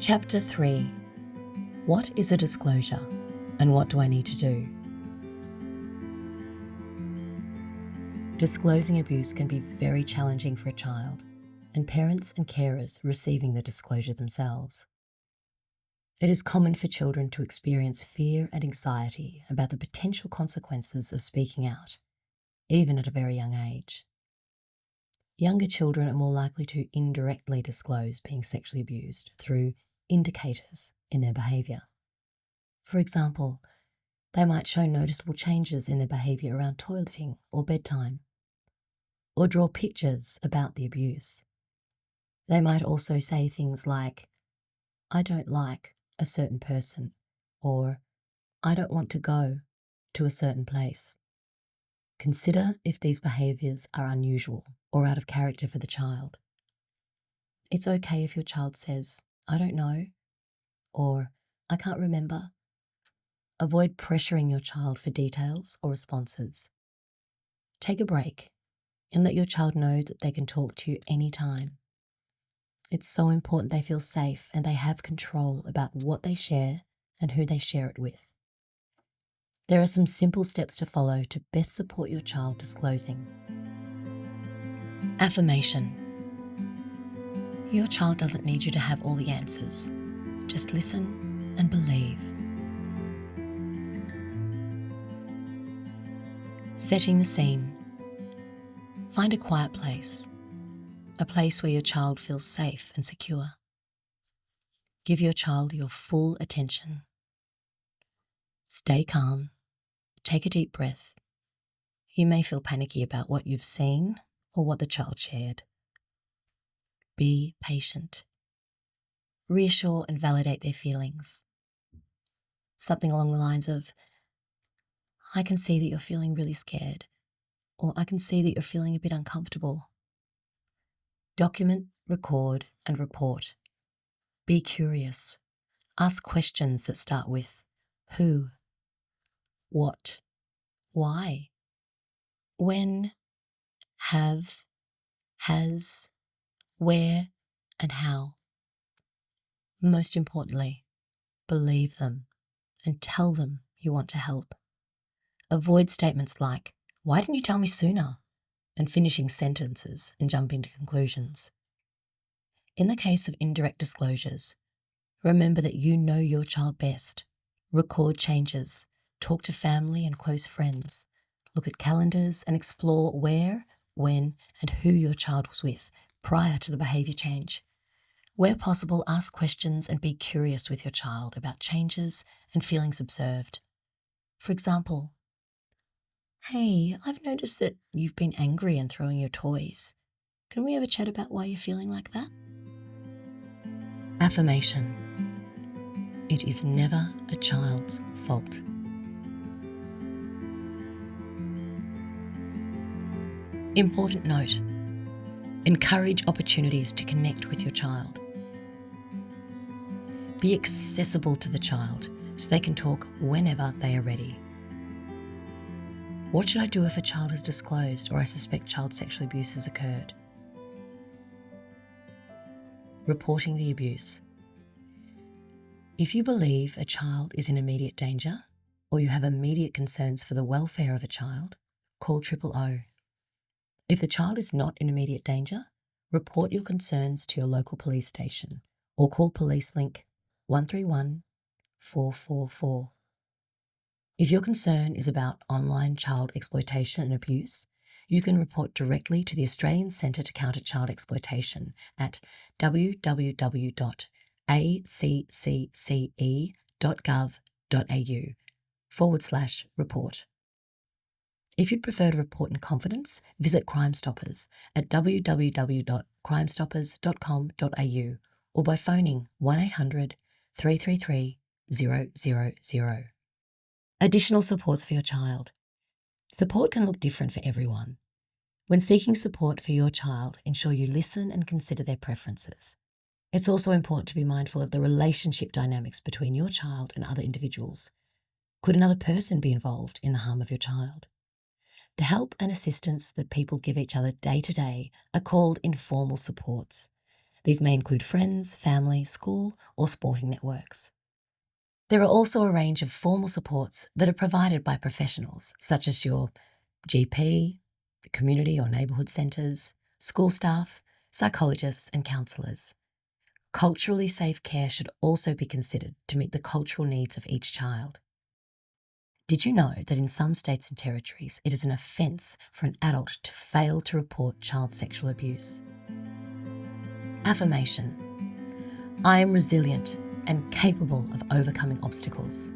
Chapter 3. What is a disclosure and what do I need to do? Disclosing abuse can be very challenging for a child and parents and carers receiving the disclosure themselves. It is common for children to experience fear and anxiety about the potential consequences of speaking out, even at a very young age. Younger children are more likely to indirectly disclose being sexually abused through indicators in their behaviour. For example, they might show noticeable changes in their behaviour around toileting or bedtime, or draw pictures about the abuse. They might also say things like, "I don't like a certain person," or "I don't want to go to a certain place." Consider if these behaviours are unusual or out of character for the child. It's okay if your child says, "I don't know," or "I can't remember." Avoid pressuring your child for details or responses. Take a break and let your child know that they can talk to you anytime. It's so important they feel safe and they have control about what they share and who they share it with. There are some simple steps to follow to best support your child disclosing. Affirmation. Your child doesn't need you to have all the answers. Just listen and believe. Setting the scene. Find a quiet place, a place where your child feels safe and secure. Give your child your full attention. Stay calm. Take a deep breath. You may feel panicky about what you've seen or what the child shared. Be patient. Reassure and validate their feelings. Something along the lines of, "I can see that you're feeling really scared," or "I can see that you're feeling a bit uncomfortable." Document, record, and report. Be curious. Ask questions that start with who, what, why, when, have, has, where, and how. Most importantly, believe them and tell them you want to help. Avoid statements like, "Why didn't you tell me sooner?" and finishing sentences and jumping to conclusions. In the case of indirect disclosures, remember that you know your child best. Record changes, talk to family and close friends, look at calendars and explore where, when, and who your child was with prior to the behaviour change. Where possible, ask questions and be curious with your child about changes and feelings observed. For example, "Hey, I've noticed that you've been angry and throwing your toys. Can we have a chat about why you're feeling like that?" Affirmation. It is never a child's fault. Important note. Encourage opportunities to connect with your child. Be accessible to the child so they can talk whenever they are ready. What should I do if a child has disclosed or I suspect child sexual abuse has occurred? Reporting the abuse. If you believe a child is in immediate danger or you have immediate concerns for the welfare of a child, call 000. If the child is not in immediate danger, report your concerns to your local police station or call Police Link 131 444. If your concern is about online child exploitation and abuse, you can report directly to the Australian Centre to Counter Child Exploitation at www.accce.gov.au/report. If you'd prefer to report in confidence, visit Crime Stoppers at www.crimestoppers.com.au or by phoning 1800 333 000. Additional supports for your child. Support can look different for everyone. When seeking support for your child, ensure you listen and consider their preferences. It's also important to be mindful of the relationship dynamics between your child and other individuals. Could another person be involved in the harm of your child? The help and assistance that people give each other day to day are called informal supports. These may include friends, family, school, or sporting networks. There are also a range of formal supports that are provided by professionals, such as your GP, community or neighbourhood centres, school staff, psychologists and counsellors. Culturally safe care should also be considered to meet the cultural needs of each child. Did you know that in some states and territories it is an offence for an adult to fail to report child sexual abuse? Affirmation. I am resilient and capable of overcoming obstacles.